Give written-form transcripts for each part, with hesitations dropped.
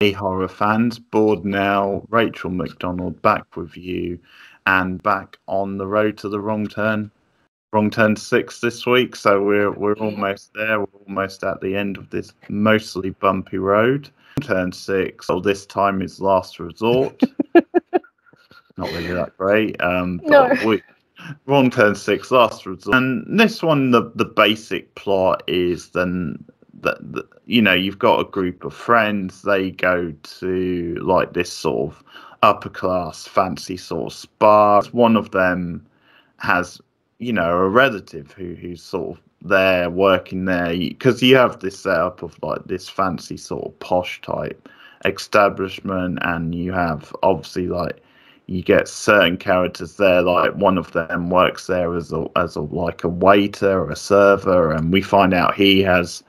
Hey, horror fans, bored now. Rachel McDonald back with you and back on the road to the Wrong Turn 6 this week. So we're almost there. We're almost at the end of this mostly bumpy road. Wrong Turn 6, well, this time is Last Resort. Not really that great. No. Wrong Turn 6, Last Resort. And this one, the basic plot is then that you've got a group of friends. They go to like this sort of upper class fancy sort of spa. One of them has a relative who's sort of there working there, because you have this setup of like this fancy sort of posh type establishment, and you have obviously like you get certain characters there, like one of them works there as a like a waiter or a server, and we find out he's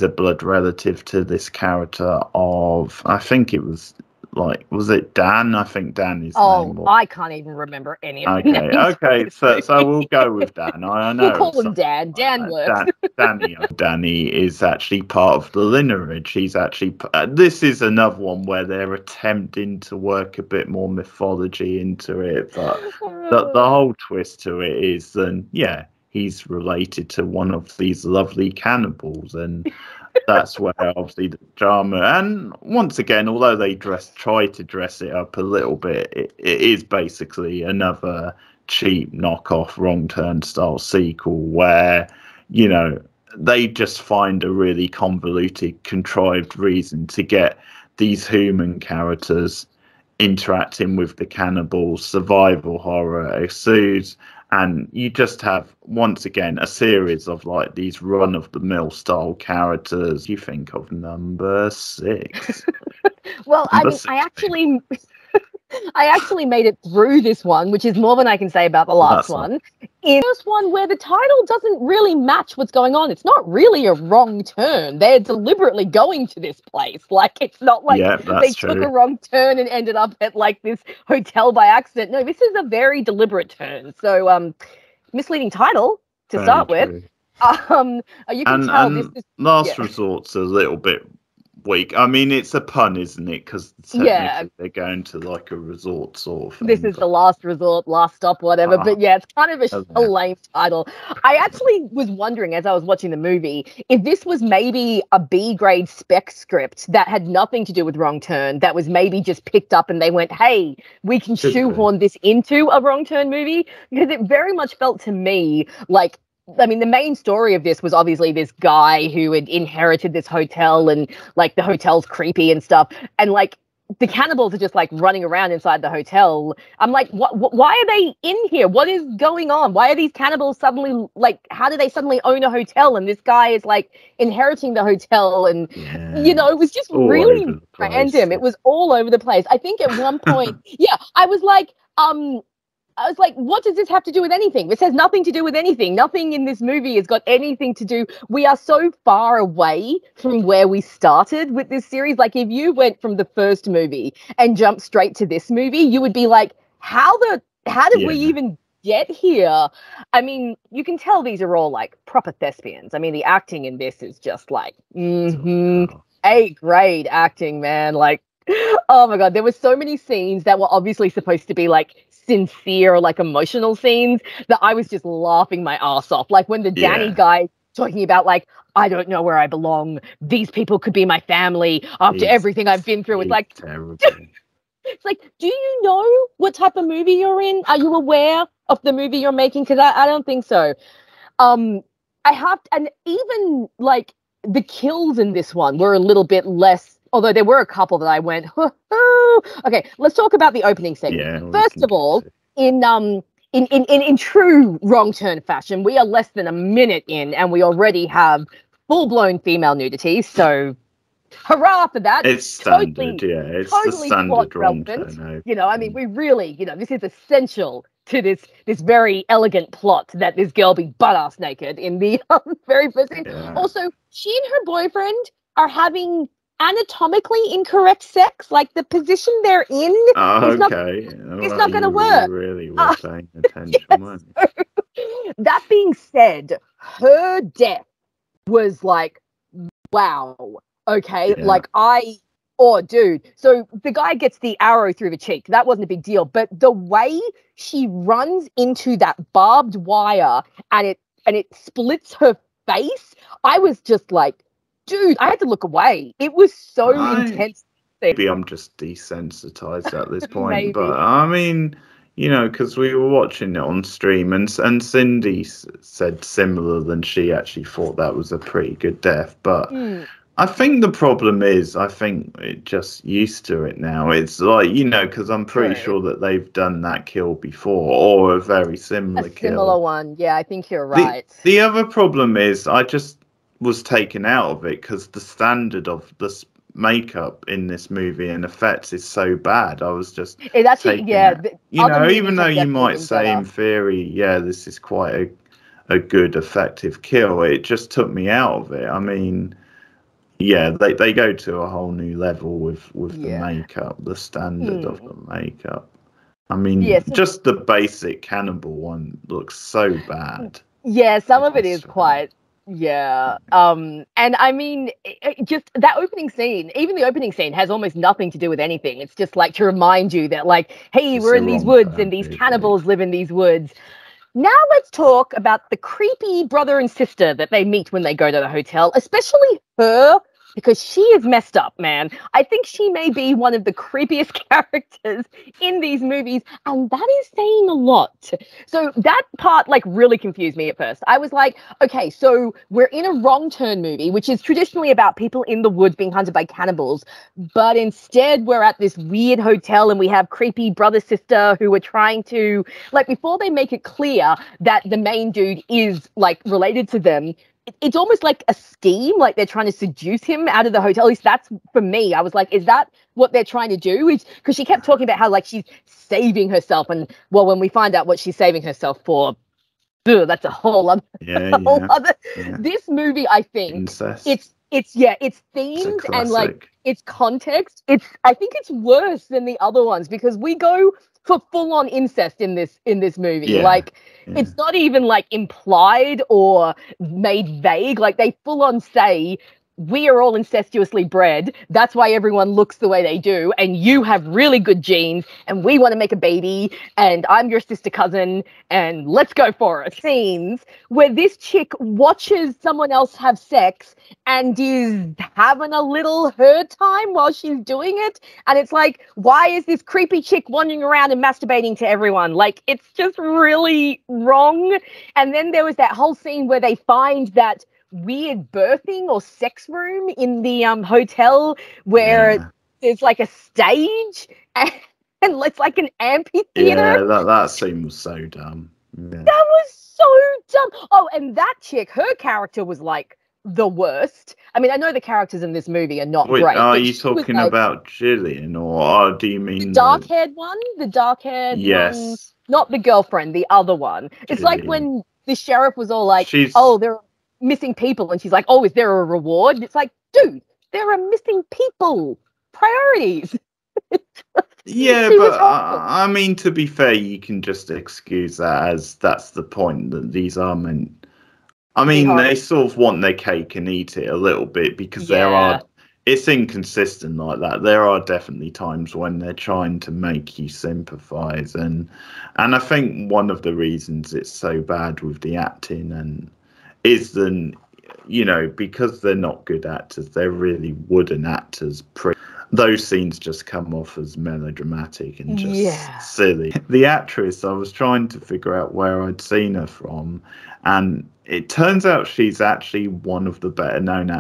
a blood relative to this character of, I think it was was it Dan? I think Dan is. Oh, I can't even remember any of the names. Okay. So we'll go with Dan. I know. We'll call him Dan. Dan works. Danny is actually part of the lineage. He's actually. This is another one where they're attempting to work a bit more mythology into it, but the whole twist to it is then, he's related to one of these lovely cannibals, and that's where obviously the drama. And once again, although they try to dress it up a little bit, it is basically another cheap knockoff Wrong Turn style sequel where they just find a really convoluted, contrived reason to get these human characters interacting with the cannibals. Survival horror ensues. And you just have, once again, a series of like these run-of-the-mill style characters. You think of number 6. Well, I actually made it through this one, which is more than I can say about the last one. In this one where the title doesn't really match what's going on. It's not really a wrong turn. They're deliberately going to this place. Like, it's not like they took a wrong turn and ended up at like this hotel by accident. No, this is a very deliberate turn. So, misleading title to start with. You can tell this is Last Resort's a little bit weak. I mean, it's a pun, isn't it? Because technically they're going to like a resort sort of thing. This is the last resort, last stop, whatever. But yeah, it's kind of a lame title. I actually was wondering as I was watching the movie if this was maybe a B-grade spec script that had nothing to do with Wrong Turn, that was maybe just picked up and they went, hey, we can shoehorn this into a Wrong Turn movie. Because it very much felt to me like, I mean, the main story of this was obviously this guy who had inherited this hotel, and like the hotel's creepy and stuff. And like the cannibals are just like running around inside the hotel. I'm like, why are they in here? What is going on? Why are these cannibals suddenly like, how do they suddenly own a hotel? And this guy is like inheriting the hotel. And, it was just really random. It was all over the place. I think at one point, I was like, what does this have to do with anything? This has nothing to do with anything. Nothing in this movie has got anything to do. We are so far away from where we started with this series. Like, if you went from the first movie and jumped straight to this movie, you would be like, how did we even get here? I mean, you can tell these are all like proper thespians. I mean, the acting in this is just like, A-grade acting, man. Like, oh my God, there were so many scenes that were obviously supposed to be like sincere, like emotional scenes, that I was just laughing my ass off. Like when the Danny guy talking about like, I don't know where I belong. These people could be my family after everything I've been through. It's like, it's like, do you know what type of movie you're in? Are you aware of the movie you're making? Because I don't think so. And even like the kills in this one were a little bit less. Although there were a couple that I went, okay, let's talk about the opening segment. First of all, in true Wrong Turn fashion, we are less than a minute in and we already have full-blown female nudity. So hurrah for that. It's standard, it's totally the standard Wrong Turn. I mean, we really, this is essential to this very elegant plot that this girl be butt-ass naked in the very first scene. Also, she and her boyfriend are having anatomically incorrect sex. Like the position they're in is not going to work. Really were paying attention. That being said, her death was like, wow. Okay, like I Oh, dude. So the guy gets the arrow through the cheek. That wasn't a big deal. But the way she runs into that barbed wire and it splits her face, I was just like, dude, I had to look away. It was so intense. Maybe I'm just desensitized at this point. Maybe. But I mean, because we were watching it on stream, and Cindy said similar than she actually thought that was a pretty good death. But I think the problem is, I think it just used to it now. It's like, because I'm pretty sure that they've done that kill before, or a very similar kill. Similar one. Yeah, I think you're right. The other problem is I just was taken out of it because the standard of the makeup in this movie and effects is so bad. I was just it actually, even though you might say in theory, this is quite a good effective kill, it just took me out of it. I mean, they go to a whole new level with the makeup, the standard of the makeup. I mean, just the basic cannibal one looks so bad. Yeah, some of it is quite. Yeah. And I mean, just that opening scene, even the opening scene has almost nothing to do with anything. It's just like to remind you that, like, hey, we're in these woods and these cannibals live in these woods. Now let's talk about the creepy brother and sister that they meet when they go to the hotel, especially her, because she is messed up, man. I think she may be one of the creepiest characters in these movies, and that is saying a lot. So that part, like, really confused me at first. I was like, okay, so we're in a Wrong Turn movie, which is traditionally about people in the woods being hunted by cannibals, but instead we're at this weird hotel and we have creepy brother-sister who are trying to, like, before they make it clear that the main dude is, like, related to them, it's almost like a scheme, like they're trying to seduce him out of the hotel. At least that's for me. I was like, is that what they're trying to do? Because she kept talking about how, like, she's saving herself. And, well, when we find out what she's saving herself for, that's a whole other... This movie, I think, incest. It's themes and, like, its context. I think it's worse than the other ones because we go for full-on incest in this movie. It's not even, like, implied or made vague. Like, they full-on say, we are all incestuously bred. That's why everyone looks the way they do. And you have really good genes. And we want to make a baby. And I'm your sister cousin. And let's go for it. Scenes where this chick watches someone else have sex and is having a little her time while she's doing it. And it's like, why is this creepy chick wandering around and masturbating to everyone? Like, it's just really wrong. And then there was that whole scene where they find that weird birthing or sex room in the hotel where there's like a stage and it's like an amphitheater. Yeah, that scene was so dumb. That was so dumb. Oh, and that chick, her character was like the worst. I mean, I know the characters in this movie are not great. Are you talking about Gillian, or do you mean the dark-haired one? The dark-haired one, not the girlfriend, the other one. Gillian. It's like when the sheriff was all like, "Oh, there are missing people," and she's like, "Oh, is there a reward?" It's like, dude, there are missing people. Priorities. Yeah, but I mean, to be fair, you can just excuse that as that's the point, that these are meant. I mean, they sort of want their cake and eat it a little bit because it's inconsistent like that. There are definitely times when they're trying to make you sympathise, and I think one of the reasons it's so bad with the acting is then, because they're not good actors, they're really wooden actors. Those scenes just come off as melodramatic and just silly. The actress, I was trying to figure out where I'd seen her from, and it turns out she's actually one of the better known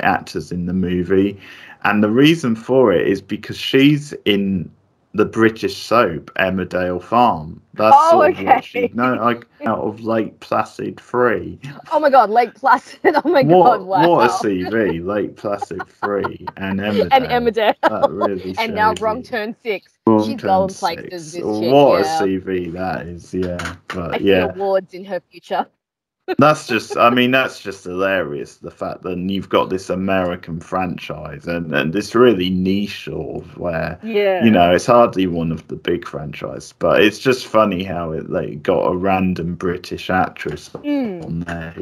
actors in the movie. And the reason for it is because she's in the British soap Emmerdale Farm. That's sort of what she out of Lake Placid 3. Oh my god, Lake Placid. Oh my god, wow. What a CV, Lake Placid 3. And Emmerdale. And Emmerdale. That really and now Wrong Turn 6. She's going places, this chick. What a CV that is, yeah. But I see awards in her future. That's just, I mean, that's just hilarious. The fact that you've got this American franchise and this really niche sort of where, Yeah. you know, it's hardly one of the big franchises, but it's just funny how it like got a random British actress on there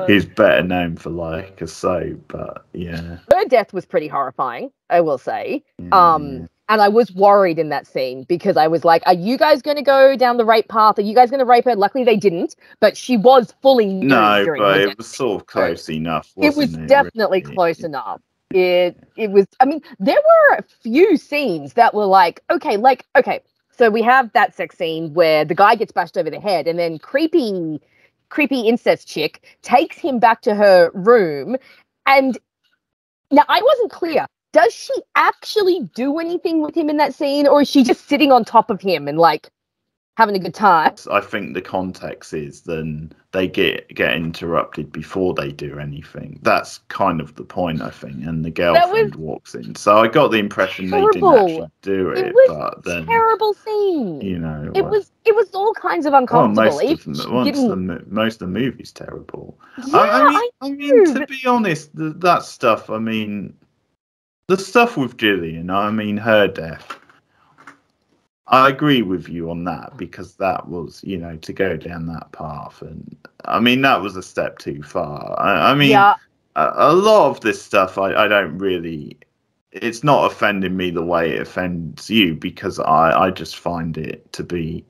who's better known for like a soap, but yeah. Her death was pretty horrifying, I will say. Yeah. And I was worried in that scene because I was like, are you guys going to go down the rape path? Are you guys going to rape her? Luckily, they didn't, but she was fully nude during but her it was sort of close enough, It was wasn't it? definitely really? close enough. It was, I mean, there were a few scenes that were like, okay, so we have that sex scene where the guy gets bashed over the head and then creepy incest chick takes him back to her room. And now I wasn't clear. Does she actually do anything with him in that scene, or is she just sitting on top of him and like having a good time? I think the context is then they get interrupted before they do anything. That's kind of the point, I think. And the girlfriend walks in, so I got the impression they didn't actually do it. But then, terrible scene. You know, it was all kinds of uncomfortable. Most of the movie's terrible. Yeah, I mean, to be honest, that stuff. I mean, the stuff with Gillian. I mean, her death. I agree with you on that because that was, you know, to go down that path, and I mean that was a step too far. I mean, a lot of this stuff I don't really. It's not offending me the way it offends you because I just find it to be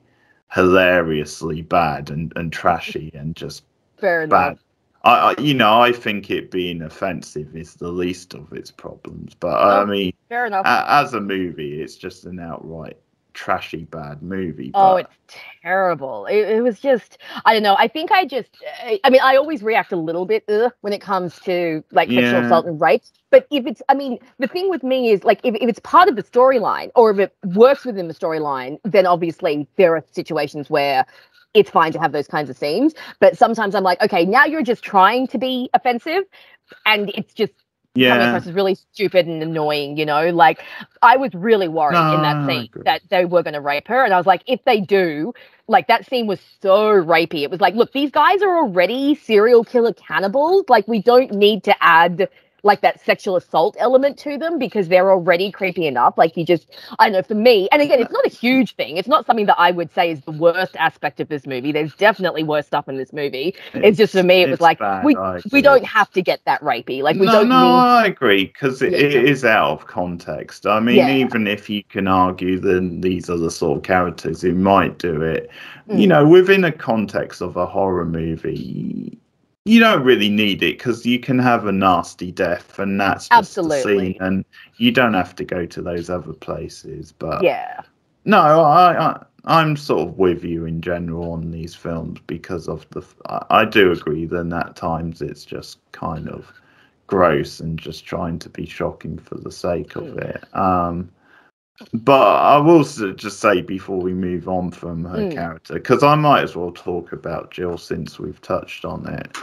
hilariously bad and trashy and just fair enough. I think it being offensive is the least of its problems, but I mean, fair enough. As a movie, it's just an outright trashy bad movie. Oh, it's terrible. It was just, I don't know. I think I mean, I always react a little bit when it comes to like sexual assault and rape. But if it's, I mean, the thing with me is like, if it's part of the storyline or if it works within the storyline, then obviously there are situations where it's fine to have those kinds of scenes. But sometimes I'm like, okay, now you're just trying to be offensive and it's just, coming across as really stupid and annoying, you know. Like I was really worried in that scene that they were going to rape her, and I was like, if they do, like that scene was so rapey. It was like, look, these guys are already serial killer cannibals. Like we don't need to add like that sexual assault element to them because they're already creepy enough. Like you just, I don't know, for me, and again, it's not a huge thing. It's not something that I would say is the worst aspect of this movie. There's definitely worse stuff in this movie. It's just for me, it was like, bad, we don't have to get that rapey. Like we don't need... I agree, because it is out of context. I mean, even if you can argue that these are the sort of characters who might do it, you know, within a context of a horror movie, you don't really need it because you can have a nasty death and that's just the scene, and you don't have to go to those other places. But no, I'm sort of with you in general on these films because of I do agree that at times it's just kind of gross and just trying to be shocking for the sake of it. But I will just say before we move on from her character, because I might as well talk about Jill since we've touched on it.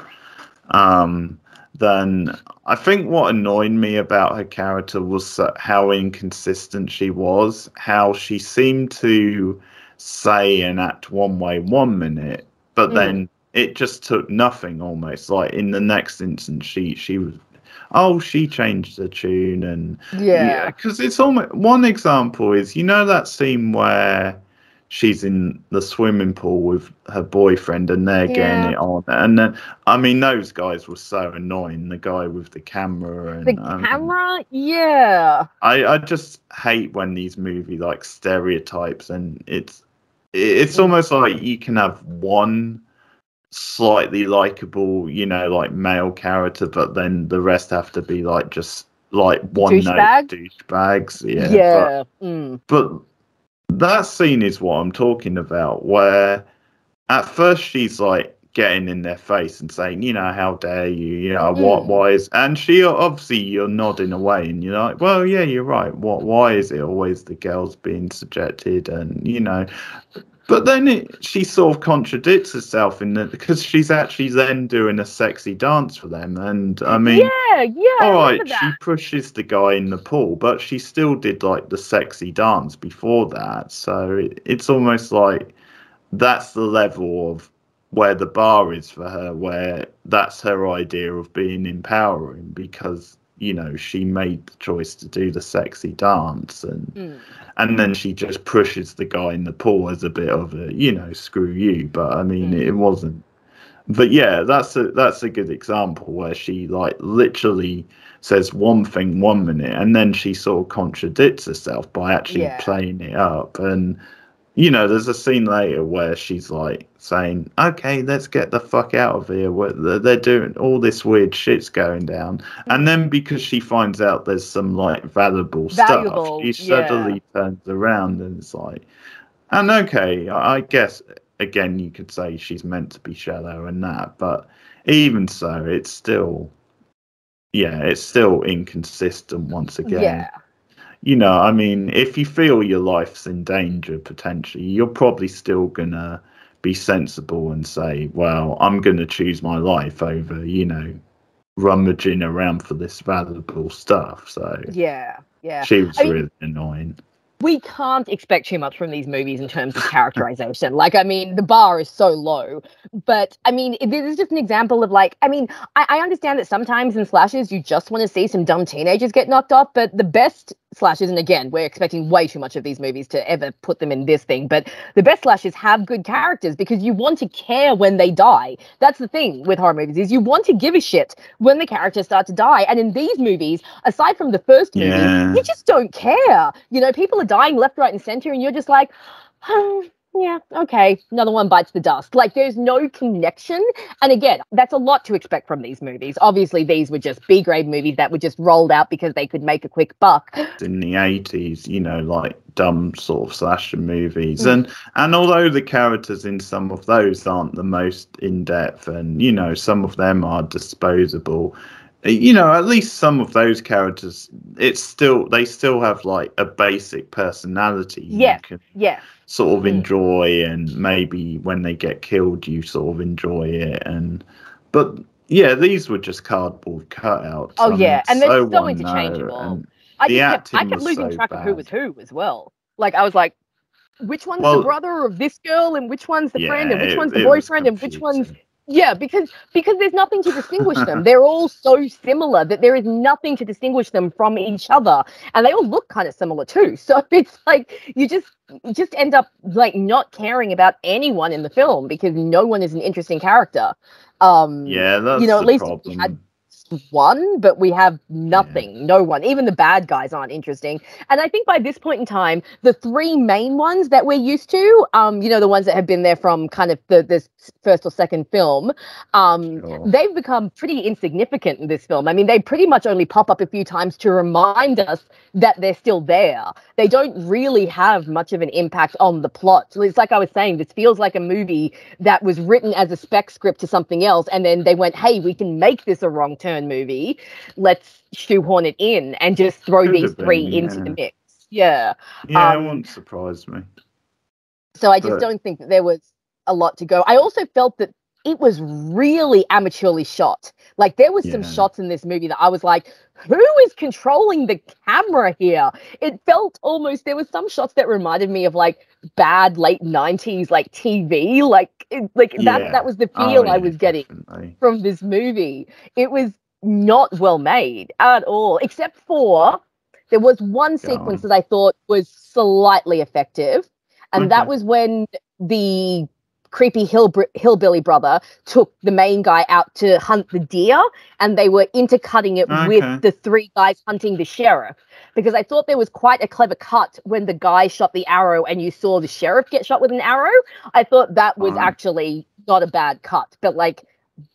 Then I think what annoyed me about her character was how inconsistent she was, how she seemed to say and act one way 1 minute, but then it just took nothing almost. Like in the next instance, she was, she changed the tune, and because it's almost, one example is, you know, that scene where she's in the swimming pool with her boyfriend and they're getting it on, and then I mean those guys were so annoying, the guy with the camera and I just hate when these movie like stereotypes, and it's almost like you can have one slightly likable, you know, like male character, but then the rest have to be like just like one note douchebags. But that scene is what I'm talking about, where at first she's like getting in their face and saying, you know, how dare you, you know, why is, and she obviously, you're nodding away and you're like, well, yeah, you're right, why is it always the girls being subjected, and you know, but then she sort of contradicts herself in that, because she's actually then doing a sexy dance for them. And I mean, all right, she pushes the guy in the pool, but she still did like the sexy dance before that. So it's almost like that's the level of where the bar is for her, where that's her idea of being empowering, because she made the choice to do the sexy dance, and then she just pushes the guy in the pool as a bit of a screw you. But I mean, it wasn't. But yeah, that's a good example where she like literally says one thing 1 minute and then she sort of contradicts herself by actually playing it up. And there's a scene later where she's like saying, "Okay, let's get the fuck out of here. They're doing all this weird shit's going down." And then because she finds out there's some like valuable stuff, she suddenly turns around and it's like, and okay, I guess again you could say she's meant to be shallow and that, but even so, it's still inconsistent once again. I mean, if you feel your life's in danger potentially, you're probably still gonna be sensible and say, well, I'm gonna choose my life over, rummaging around for this valuable stuff. So she was really annoying. We can't expect too much from these movies in terms of characterization. Like, I mean, the bar is so low. But, I mean, this is just an example of, like, I mean, I understand that sometimes in slashes you just want to see some dumb teenagers get knocked off, but the best slashes, and again, we're expecting way too much of these movies to ever put them in this thing, but the best slashes have good characters because you want to care when they die. That's the thing with horror movies, is you want to give a shit when the characters start to die. And in these movies, aside from the first movie, you just don't care. People are dying left, right, and center, and you're just like, oh, yeah, okay, another one bites the dust. Like, there's no connection. And again, that's a lot to expect from these movies. Obviously, these were just B-grade movies that were just rolled out because they could make a quick buck. In the 80s, like dumb sort of slasher movies. And although the characters in some of those aren't the most in-depth and, some of them are disposable, at least some of those characters, they still have like a basic personality. You can sort of enjoy, and maybe when they get killed, you sort of enjoy it. But these were just cardboard cutouts. Oh yeah, and they're so interchangeable. I kept losing track of who was who as well. Like, I was like, which one's the brother of this girl, and which one's the friend, and which one's the boyfriend, and which one's because there's nothing to distinguish them. They're all so similar that there is nothing to distinguish them from each other, and they all look kind of similar too. So it's like you just end up like not caring about anyone in the film because no one is an interesting character. That's at least problem. We had one, but we have nothing. No one. Even the bad guys aren't interesting. And I think by this point in time, the three main ones that we're used to, the ones that have been there from kind of this first or second film, they've become pretty insignificant in this film. I mean, they pretty much only pop up a few times to remind us that they're still there. They don't really have much of an impact on the plot. So it's like I was saying, this feels like a movie that was written as a spec script to something else, and then they went, hey, we can make this a wrong turn movie, let's shoehorn it in and just throw these three into the mix. It wouldn't surprise me. So I just don't think that there was a lot to go. I also felt that it was really amateurly shot. Like, there was some shots in this movie that I was like, who is controlling the camera here? It felt almost, there was some shots that reminded me of like bad late 90s like TV, that was the feel I was getting from this movie. It was not well made at all, except for there was one sequence that I thought was slightly effective, and that was when the creepy hillbilly brother took the main guy out to hunt the deer, and they were intercutting it with the three guys hunting the sheriff, because I thought there was quite a clever cut when the guy shot the arrow and you saw the sheriff get shot with an arrow. I thought that was actually not a bad cut, but like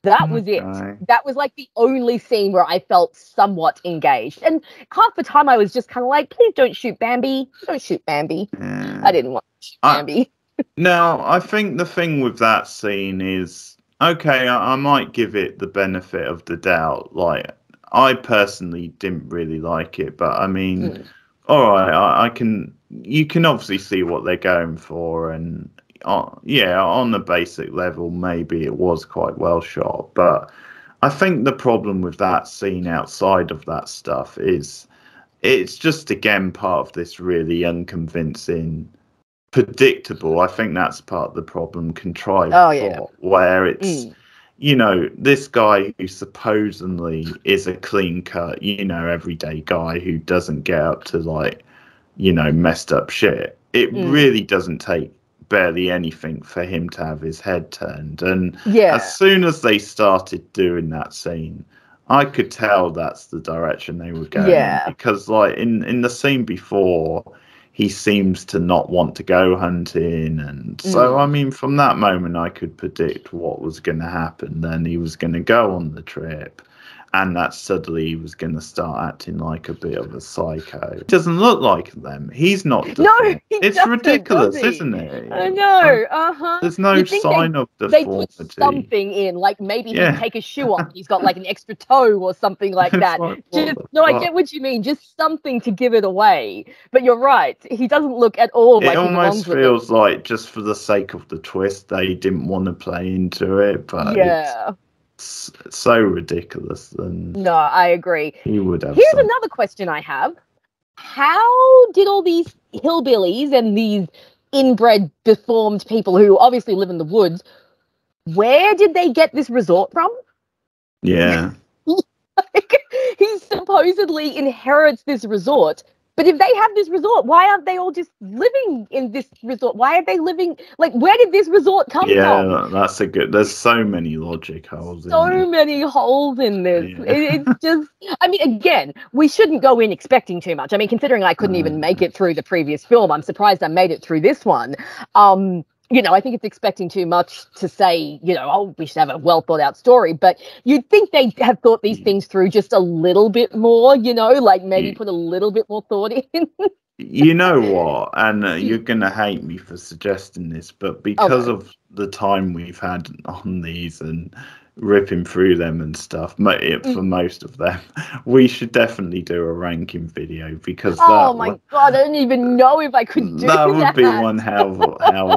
that was it. That was like the only scene where I felt somewhat engaged, and half the time I was just kind of like, please don't shoot Bambi, don't shoot Bambi. I didn't want to shoot Bambi. Now, I think the thing with that scene is, okay, I might give it the benefit of the doubt. Like, I personally didn't really like it, but I mean, all right, you can obviously see what they're going for, and on the basic level, maybe it was quite well shot. But I think the problem with that scene outside of that stuff is it's just, again, part of this really unconvincing predictable. I think that's part of the problem. Contrived plot, where it's this guy who supposedly is a clean cut, everyday guy who doesn't get up to like, messed up shit. It really doesn't take barely anything for him to have his head turned. And as soon as they started doing that scene, I could tell that's the direction they were going in, because like in the scene before, he seems to not want to go hunting, and so I mean, from that moment I could predict what was going to happen. Then he was going to go on the trip, and that suddenly he was going to start acting like a bit of a psycho. He doesn't look like them. He's not. It's ridiculous, isn't it? I know. There's no sign of deformity. They put something in, like maybe he'd take a shoe off. He's got like an extra toe or something like that. Like, I get what you mean. Just something to give it away. But you're right. He doesn't look at all like he belongs. It almost feels like just for the sake of the twist, they didn't want to play into it. But it's so ridiculous. No, I agree. He would have. Here's another question I have. How did all these hillbillies and these inbred deformed people who obviously live in the woods, where did they get this resort from? Yeah. He supposedly inherits this resort. But if they have this resort, why aren't they all just living in this resort? Why are they living, like, where did this resort come from? Yeah, that's there's so many logic holes in So many holes in this. Yeah. It's just, I mean, again, we shouldn't go in expecting too much. I mean, considering I couldn't even make it through the previous film, I'm surprised I made it through this one. I think it's expecting too much to say, we should have a well thought out story, but you'd think they have thought these things through just a little bit more, like maybe put a little bit more thought in. You know what? And you're going to hate me for suggesting this, but because of the time we've had on these and ripping through them and stuff, for most of them, we should definitely do a ranking video, because God, I don't even know if I could do that. That would be one hell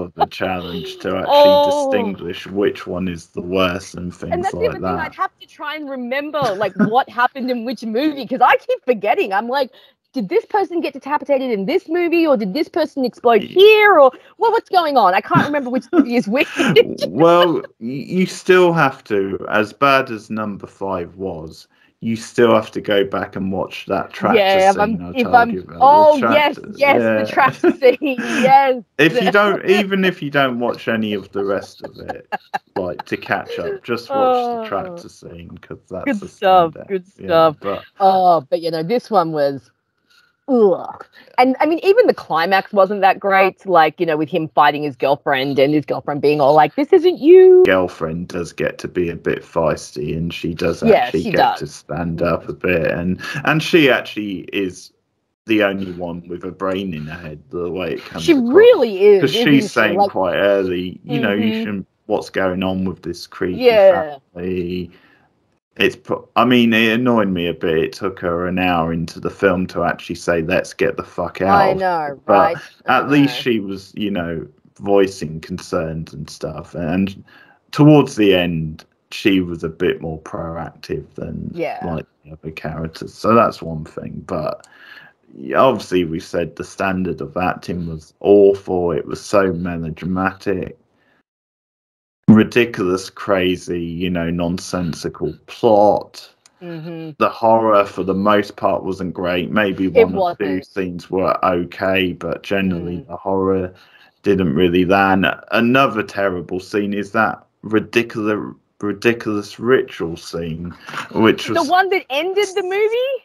of a challenge to actually distinguish which one is the worst and things and that's like the that. Thing, I'd have to try and remember like what happened in which movie, because I keep forgetting. I'm like, did this person get decapitated in this movie, or did this person explode here, or what's going on? I can't remember which movie is which. Well, you still have to, as bad as number 5 was, you still have to go back and watch that tractor scene I told you about. Oh, yes, the tractor scene, yes. Even if you don't watch any of the rest of it, like, to catch up, just watch the tractor scene, because that's good stuff. But this one was. Ugh. And I mean, even the climax wasn't that great, like, with him fighting his girlfriend and his girlfriend being all like, this isn't you. Girlfriend does get to be a bit feisty, and she does actually get to stand up a bit, and she actually is the only one with a brain in her head, the way it comes across. Really is, because she's saying quite early, you shouldn't, what's going on with this creepy family. It annoyed me a bit. It took her an hour into the film to actually say, let's get the fuck out. I know, but at least she was, voicing concerns and stuff. And towards the end, she was a bit more proactive than like the other characters. So that's one thing. But obviously, we said the standard of acting was awful. It was so melodramatic. Ridiculous, crazy, nonsensical plot. The horror, for the most part, wasn't great. Maybe one or two scenes were okay, but generally the horror didn't really land. Another terrible scene is that ridiculous ritual scene, which was the one that ended the movie.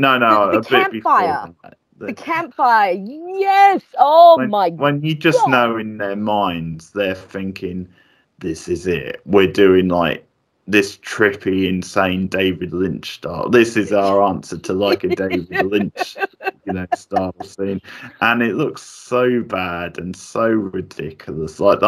No, the a bit campfire. Before that. The campfire, yes. Oh my! When you just know in their minds they're thinking, "This is it. We're doing like this trippy, insane David Lynch style. This is our answer to like a David Lynch, style scene." And it looks so bad and so ridiculous. Like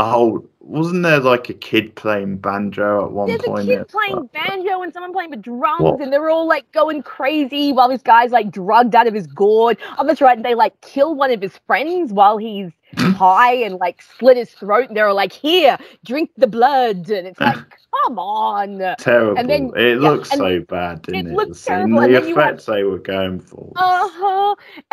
wasn't there like a kid playing banjo at one point? There's a kid playing banjo and someone playing the drums, and they're all like going crazy while this guy's like drugged out of his gourd. Oh, that's right. And they like kill one of his friends while he's high and like slit his throat, and they're like, "Here, drink the blood." And it's like, come on. Terrible. And then, it looks so bad, didn't it? Looks terrible. The effects they were going for.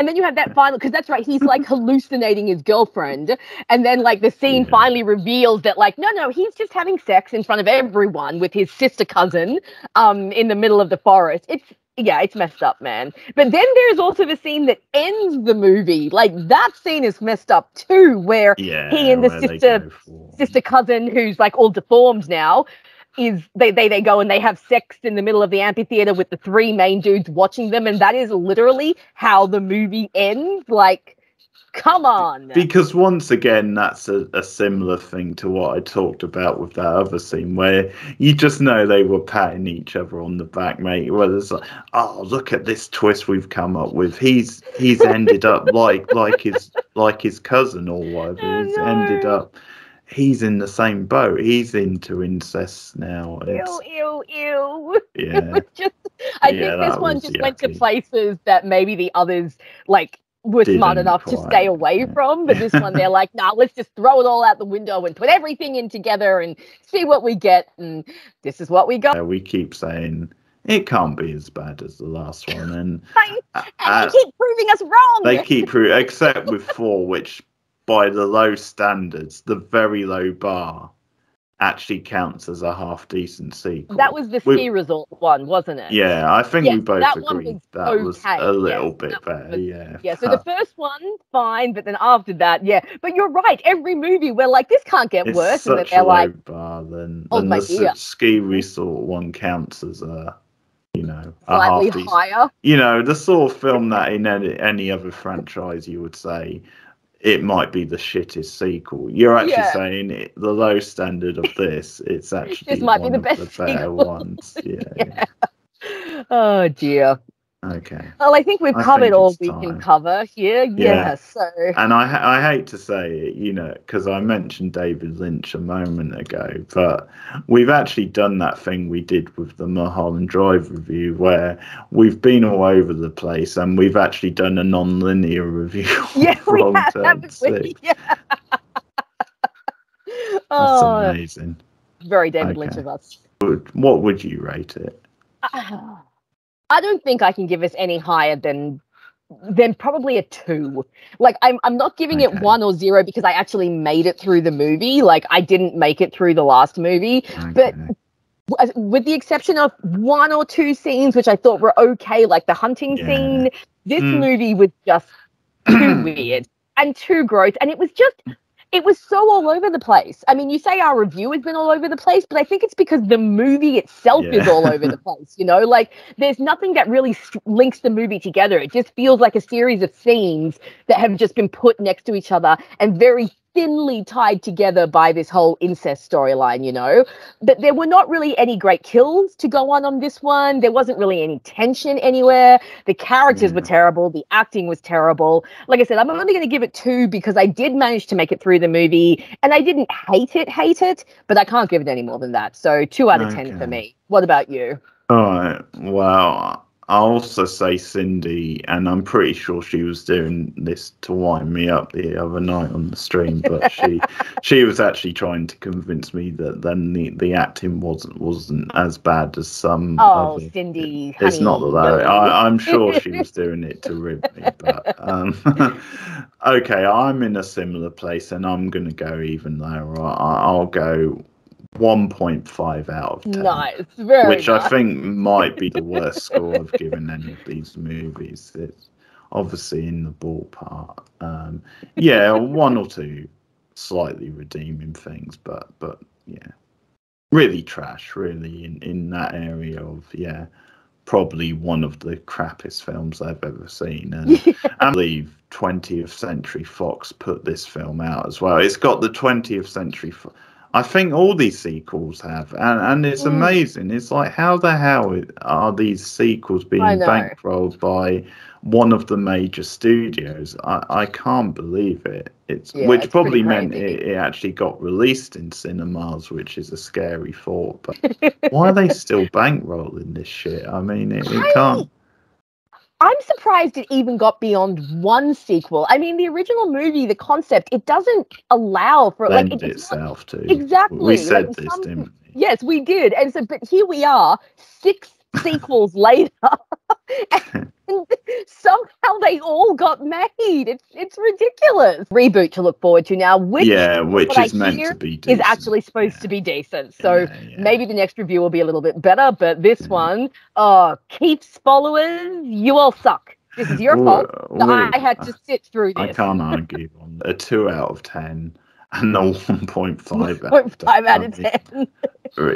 And then you have that final, because that's right, he's like hallucinating his girlfriend, and then like the scene finally reveals that like no, he's just having sex in front of everyone with his sister cousin in the middle of the forest. It's messed up, man. But then there's also the scene that ends the movie. Like, that scene is messed up too, where he and the sister cousin, who's like all deformed now, they go and they have sex in the middle of the amphitheater with the three main dudes watching them, and that is literally how the movie ends. Like, come on. Because once again, that's a similar thing to what I talked about with that other scene, where you just know they were patting each other on the back, mate. Where it's like, oh, look at this twist we've come up with. He's ended up like his cousin or whatever. He's ended up. He's in the same boat. He's into incest now. Ew. Yeah. I think this one just went to places that maybe the others like were smart enough to stay away from, but this one they're like, nah, let's just throw it all out the window and put everything in together and see what we get, and this is what we got. We keep saying it can't be as bad as the last one, and they keep proving us wrong. They keep proving, except with 4, which by the low standards, the very low bar, actually counts as a half decent sequel. That was the ski resort one, wasn't it? Yeah, I think we both agreed that was a little bit better. Yeah. So the first one, fine, but then after that, But you're right. Every movie, we're like, this can't get worse, and then they're like, bar. Then the ski resort one counts as a slightly a half higher. The sort of film that in any other franchise you would say it might be the shittest sequel. You're actually saying the low standard of this, it's actually this might be the best of the better ones. Yeah. Oh dear. Okay. Well, I think we've covered all we can cover here. Yeah. So. And I hate to say it, because I mentioned David Lynch a moment ago, but we've actually done that thing we did with the Mulholland Drive review, where we've been all over the place, and we've actually done a non-linear review. Yeah, we have. That's amazing. Very David Lynch of us. What would you rate it? I don't think I can give us any higher than probably a 2. Like, I'm not giving it 1 or 0 because I actually made it through the movie. Like, I didn't make it through the last movie, but with the exception of 1 or 2 scenes which I thought were okay, like the hunting scene, this movie was just too weird and too gross, and it was so all over the place. I mean, you say our review has been all over the place, but I think it's because the movie itself is all over the place, Like, there's nothing that really links the movie together. It just feels like a series of scenes that have just been put next to each other and very thinly tied together by this whole incest storyline, But there were not really any great kills to go on this one. There wasn't really any tension anywhere. The characters were terrible. The acting was terrible. Like I said, I'm only going to give it 2 because I did manage to make it through the movie, and I didn't hate it, but I can't give it any more than that. So 2 out of 10 for me. What about you? All right. Well, I'll also say Cindy, and I'm pretty sure she was doing this to wind me up the other night on the stream, but she was actually trying to convince me that then the acting wasn't as bad as some. Oh, Cindy, it's not that. I'm sure she was doing it to rib me, but okay, I'm in a similar place, and I'm gonna go even lower. I'll go 1.5 out of 10. Nice, which I think might be the worst score I've given any of these movies. It's obviously in the ballpark. 1 or 2 slightly redeeming things, but really trash, really in that area of probably one of the crappiest films I've ever seen. And I believe 20th Century Fox put this film out as well. It's got the 20th Century I think all these sequels have, and it's amazing. It's like, how the hell are these sequels being bankrolled by one of the major studios? I can't believe it. Which probably meant it actually got released in cinemas, which is a scary thought. But why are they still bankrolling this shit? I mean, it can't. I'm surprised it even got beyond 1 sequel. I mean, the original movie, the concept, it doesn't allow for lend itself to. Exactly. We said this, didn't we? Yes, we did. And so, but here we are, 6 sequels later. And somehow they all got made. It's ridiculous. Reboot to look forward to now, which is meant to be decent. Is actually supposed to be decent. So maybe the next review will be a little bit better. But this one, Keith's followers, you all suck. This is your fault. I had to sit through this. I can't argue on a 2 out of 10 and a 1.5 out of 10.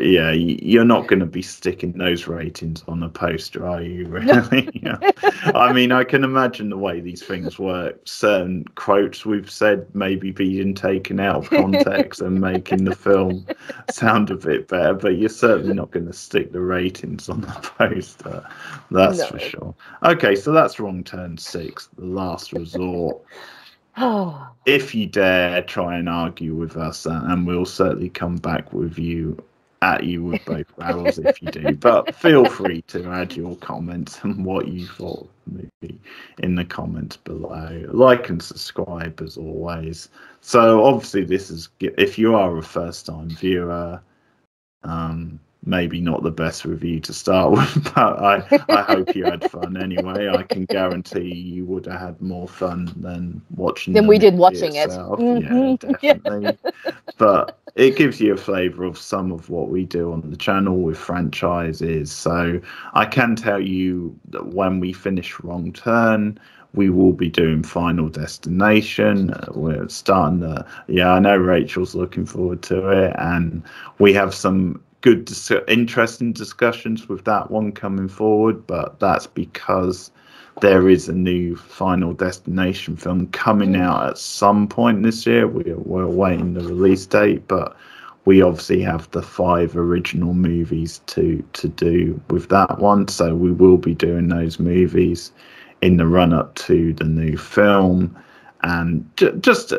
Yeah, you're not going to be sticking those ratings on a poster, are you, really? Yeah. I mean, I can imagine the way these things work. Certain quotes we've said maybe being taken out of context and making the film sound a bit better, but you're certainly not going to stick the ratings on the poster. That's for sure. Okay, so that's Wrong Turn 6, The Last Resort. If you dare try and argue with us, and we'll certainly come back with you with both barrels if you do, but feel free to add your comments and what you thought of the movie in the comments below. Like and subscribe as always. So obviously this is, if you are a first time viewer, maybe not the best review to start with, but I hope you had fun anyway. I can guarantee you would have had more fun than watching we did watching itself. Yeah, definitely. But it gives you a flavour of some of what we do on the channel with franchises. So I can tell you that when we finish Wrong Turn, we will be doing Final Destination. We're starting I know Rachel's looking forward to it, and we have some good, interesting discussions with that one coming forward, but that's because there is a new Final Destination film coming out at some point this year. We're awaiting the release date, but we obviously have the 5 original movies to do with that one, so we will be doing those movies in the run-up to the new film. And just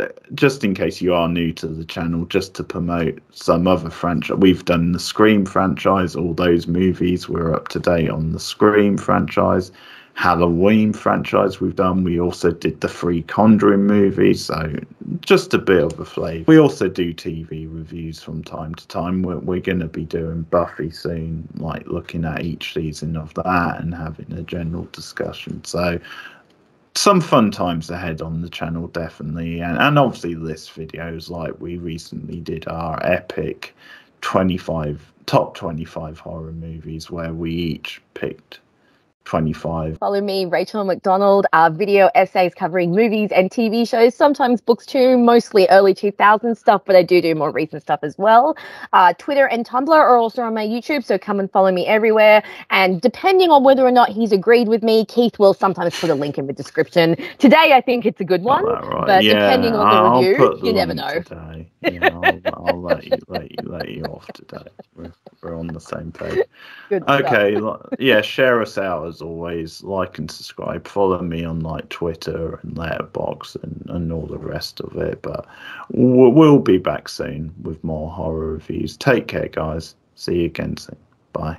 in case you are new to the channel, just to promote some other franchise, we've done the Scream franchise, all those movies. We're up to date on the Scream franchise. Halloween franchise we've done. We also did the 3 Conjuring movies, so just a bit of a flavour. We also do TV reviews from time to time. We're going to be doing Buffy soon, like looking at each season of that and having a general discussion. So some fun times ahead on the channel, definitely. And obviously list videos, like we recently did our epic top 25 horror movies, where we each picked 25. Follow me, Rachel McDonald, video essays covering movies and TV shows, sometimes books too, mostly early 2000s stuff, but I do more recent stuff as well. Twitter and Tumblr are also on my YouTube, so come and follow me everywhere. And depending on whether or not he's agreed with me, Keith will sometimes put a link in the description. Today, I think it's a good one, right. But depending on the review, you never know. Today. Yeah, I'll let you off today. We're on the same page. Good okay, share us out as always. Like and subscribe. Follow me on like Twitter and Letterboxd and all the rest of it. But we'll be back soon with more horror reviews. Take care, guys. See you again soon. Bye.